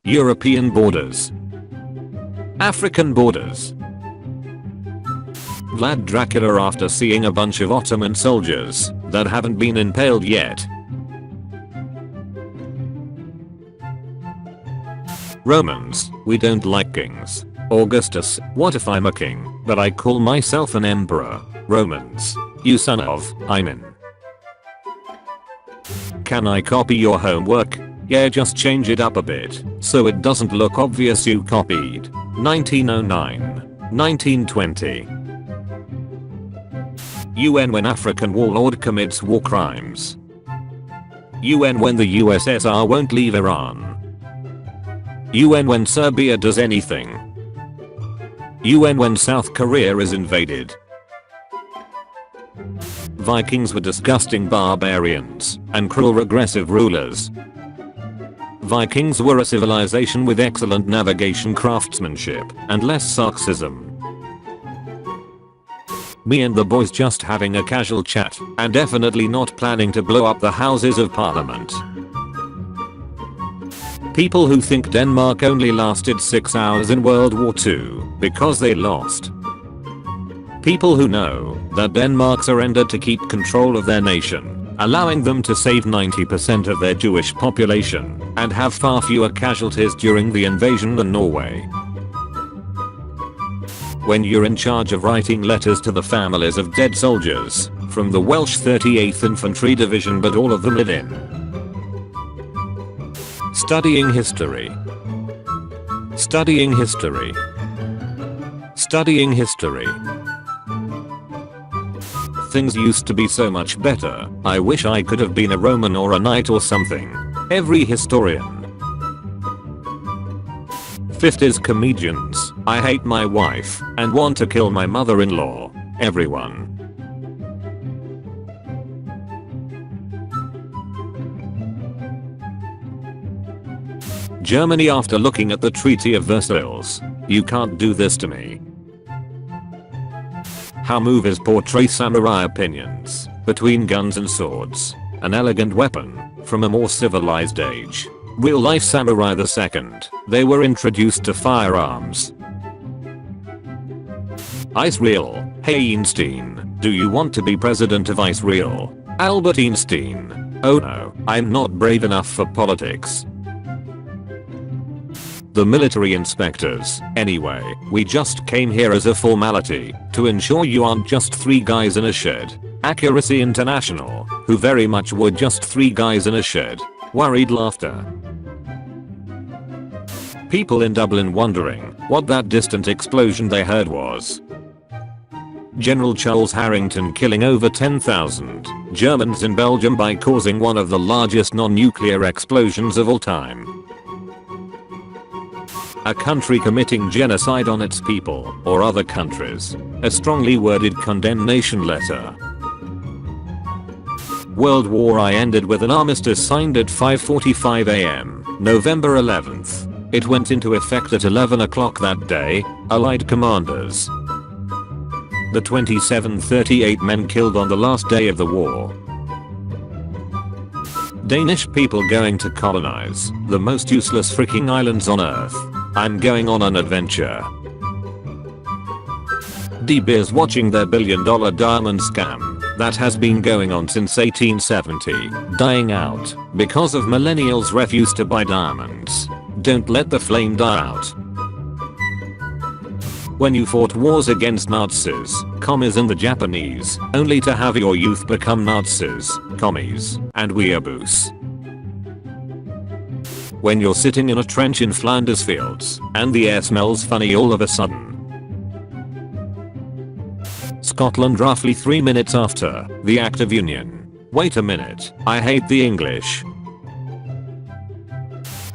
European borders. African borders. Vlad Dracula after seeing a bunch of Ottoman soldiers that haven't been impaled yet. Romans, we don't like kings. Augustus, what if I'm a king, but I call myself an emperor? Romans, you son of, I'm in. Can I copy your homework? Yeah, just change it up a bit, so it doesn't look obvious you copied. 1909. 1920. UN when African warlord commits war crimes. UN when the USSR won't leave Iran. UN when Serbia does anything. UN when South Korea is invaded. Vikings were disgusting barbarians and cruel regressive rulers. Vikings were a civilization with excellent navigation craftsmanship and less sexism. Me and the boys just having a casual chat and definitely not planning to blow up the Houses of Parliament. People who think Denmark only lasted 6 hours in World War II because they lost. People who know that Denmark surrendered to keep control of their nation, allowing them to save 90% of their Jewish population and have far fewer casualties during the invasion than Norway. When you're in charge of writing letters to the families of dead soldiers from the Welsh 38th Infantry Division but all of them live in. Studying history. Studying history. Studying history. Things used to be so much better. I wish I could have been a Roman or a knight or something. Every historian. Fifth is comedians. I hate my wife and want to kill my mother-in-law. Everyone. Germany after looking at the Treaty of Versailles. You can't do this to me. How movies portray samurai opinions between guns and swords. An elegant weapon from a more civilized age. Real life samurai the second they were introduced to firearms. Israel. Hey Einstein, do you want to be president of Israel? Albert Einstein. Oh no, I'm not brave enough for politics. The military inspectors. Anyway, we just came here as a formality to ensure you aren't just 3 guys in a shed. Accuracy International, who very much were just 3 guys in a shed. Worried laughter. People in Dublin wondering what that distant explosion they heard was. General Charles Harrington killing over 10,000 Germans in Belgium by causing one of the largest non-nuclear explosions of all time. A country committing genocide on its people or other countries. A strongly worded condemnation letter. World War I ended with an armistice signed at 5:45 am, November 11th. It went into effect at 11 o'clock that day. Allied commanders. The 2738 men killed on the last day of the war. Danish people going to colonize the most useless freaking islands on earth. I'm going on an adventure. De Beers watching their $1 billion diamond scam that has been going on since 1870 dying out because of millennials' refuse to buy diamonds. Don't let the flame die out. When you fought wars against Nazis, commies and the Japanese, only to have your youth become Nazis, commies, and weeaboos. When you're sitting in a trench in Flanders fields and the air smells funny all of a sudden. Scotland roughly 3 minutes after the Act of Union. Wait a minute, I hate the English.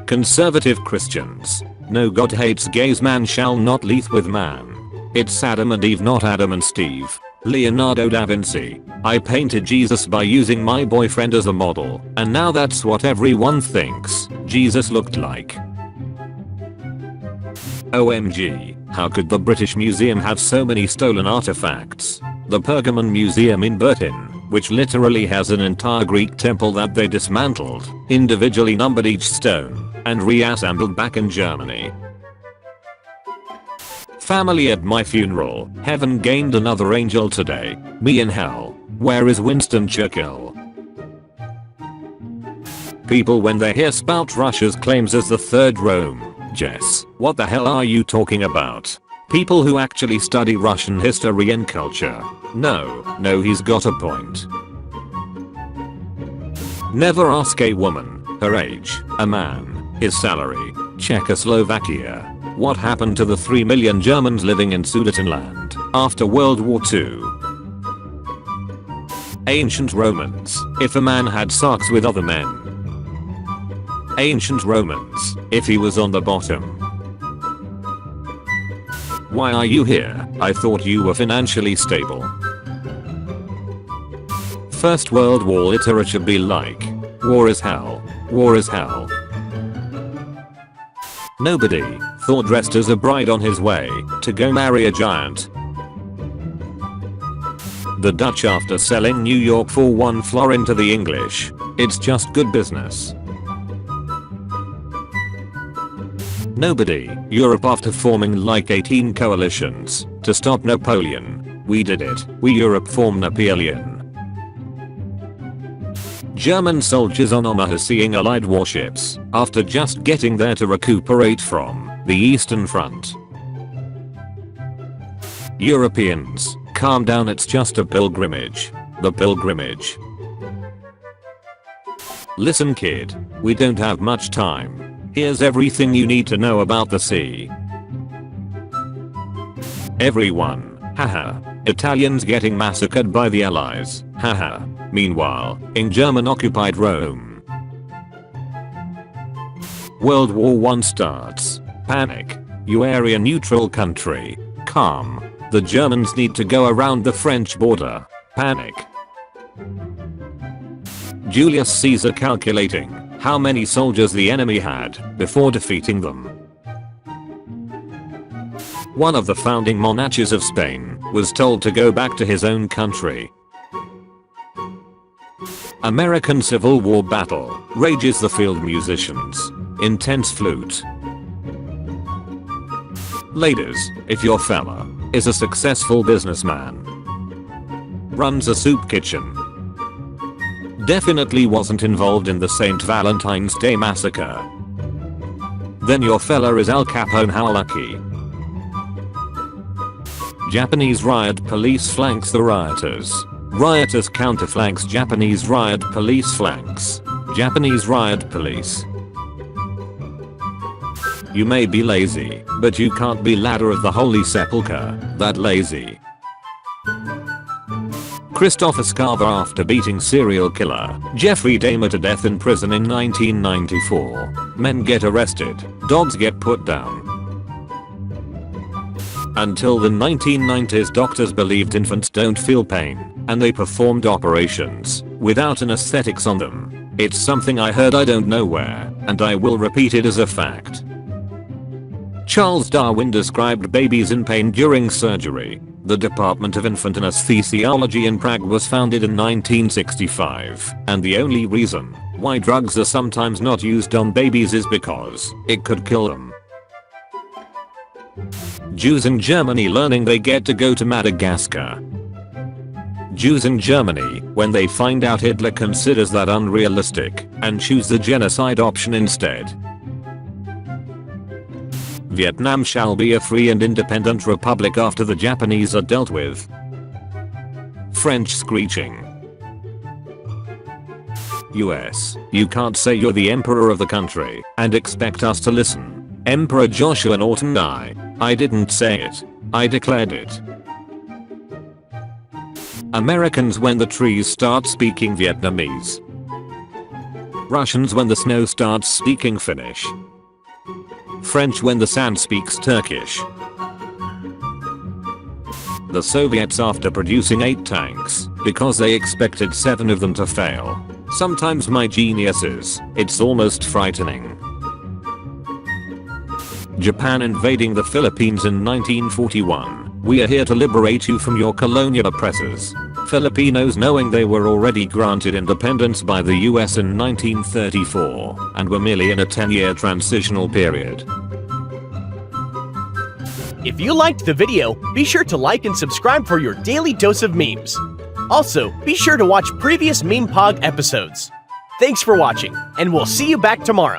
Conservative Christians. No, God hates gays, man shall not leath with man. It's Adam and Eve, not Adam and Steve. Leonardo da Vinci. I painted Jesus by using my boyfriend as a model, and now that's what everyone thinks Jesus looked like. OMG, how could the British Museum have so many stolen artifacts? The Pergamon Museum in Berlin, which literally has an entire Greek temple that they dismantled, individually numbered each stone, and reassembled back in Germany. Family at my funeral. Heaven gained another angel today. Me in hell. Where is Winston Churchill? People when they hear spout Russia's claims as the third Rome. Jess, what the hell are you talking about? People who actually study Russian history and culture. No, he's got a point. Never ask a woman her age, a man his salary. Czechoslovakia. What happened to the 3 million Germans living in Sudetenland after World War II? Ancient Romans. If a man had sex with other men. Ancient Romans. If he was on the bottom. Why are you here? I thought you were financially stable. First World War literature be like. War is hell. War is hell. Nobody thought dressed as a bride on his way to go marry a giant. The Dutch after selling New York for 1 florin to the English. It's just good business. Nobody. Europe after forming like 18 coalitions to stop Napoleon. We did it. We Europe formed Napoleon. German soldiers on Omaha seeing Allied warships after just getting there to recuperate from the Eastern Front. Europeans, calm down, it's just a pilgrimage. The pilgrimage. Listen kid, we don't have much time. Here's everything you need to know about the sea. Everyone, haha. Italians getting massacred by the Allies, haha. Meanwhile, in German-occupied Rome. World War I starts. Panic. You area neutral country. Calm. The Germans need to go around the French border. Panic. Julius Caesar calculating how many soldiers the enemy had before defeating them. One of the founding monarchs of Spain was told to go back to his own country. American Civil War battle rages, the field musicians. Intense flute. Ladies, if your fella is a successful businessman, runs a soup kitchen, definitely wasn't involved in the St. Valentine's Day massacre, then your fella is Al Capone. How lucky. Japanese riot police flanks the rioters. Rioters counterflanks Japanese riot police flanks. Japanese riot police. You may be lazy, but you can't be ladder of the Holy Sepulchre that lazy. Christopher Scarver after beating serial killer Jeffrey Dahmer to death in prison in 1994. Men get arrested, dogs get put down. Until the 1990s, doctors believed infants don't feel pain, and they performed operations without anesthetics on them. It's something I heard, I don't know where, and I will repeat it as a fact. Charles Darwin described babies in pain during surgery. The Department of Infant Anesthesiology in Prague was founded in 1965, and the only reason why drugs are sometimes not used on babies is because it could kill them. Jews in Germany learning they get to go to Madagascar. Jews in Germany, when they find out Hitler considers that unrealistic and choose the genocide option instead. Vietnam shall be a free and independent republic after the Japanese are dealt with. French screeching. US, you can't say you're the emperor of the country and expect us to listen. Emperor Joshua Norton. I didn't say it. I declared it. Americans when the trees start speaking Vietnamese. Russians when the snow starts speaking Finnish. French when the sand speaks Turkish. The Soviets after producing 8 tanks because they expected 7 of them to fail. Sometimes my geniuses, it's almost frightening. Japan invading the Philippines in 1941. We are here to liberate you from your colonial oppressors. Filipinos knowing they were already granted independence by the US in 1934 and were merely in a 10-year transitional period. If you liked the video, be sure to like and subscribe for your daily dose of memes. Also, be sure to watch previous MemePog episodes. Thanks for watching, and we'll see you back tomorrow.